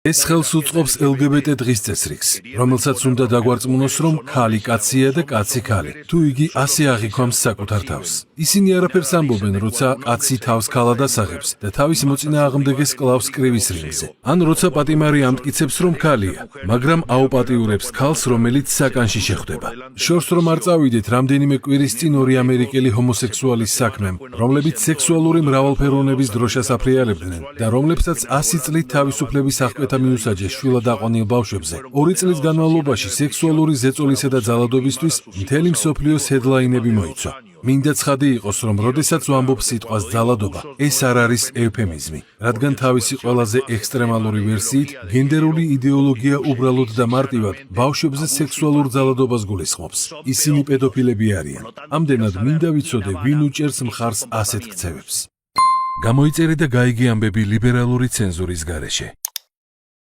ეს ხელს უწყობს LGBT დღის წესრიგს, რომელსაც უნდა დაგვარწმუნოს, რომ ქალი კაცია და კაცი ქალი, თუ იგი ასე აღიქვამს საკუთარ თავს. ისინი არაფერს ამბობენ, როცა კაცი თავს ქალად ასაღებს და თავის მოწინააღმდეგეს კლავს კრივის რინგზე. ან როცა პატიმარი ამტკიცებს, რომ ქალია, მაგრამ აუპატიურებს ქალს, რომელიც საკანში შეხვდება. შორს რომ არ წავიდეთ რამდენიმე კვირის წინ ორი ამერიკელი ჰომოსექსუალის საქმემ, რომლებიც სექსუალური მრავალფეროვნების დროშას აფრიალებდნენ და რომლებსაც 100 წლით თავისუფლების აღკვეთა მიუსაჯეს შვილად აყვანილ ბავშვებზე. 2 წლის განმავლობაში სექსუალური ზეწოლისა და ძალადობისთვის მთელი მსოფლიოს ჰედლაინები მოიცვა. მინდა ცხადი იყოს, რომ როდესაც ვამბობ სიტყვას ძალადობა, ეს არ არის ევფემიზმი, რადგან თავისი ყველაზე ექსტრემალური ვერსიით გენდერული იდეოლოგია უბრალოდ და მარტივად ბავშვებზე სექსუალურ ძალადობას გულისხმობს. ისინი პედოფილები არიან. ამდენად მინდა ვიცოდე, ვინ უჭერს მხარს ასეთ ქცევებს. გამოიწერე და გაიგე ამბები ლიბერალური ცენზურის გარეშე.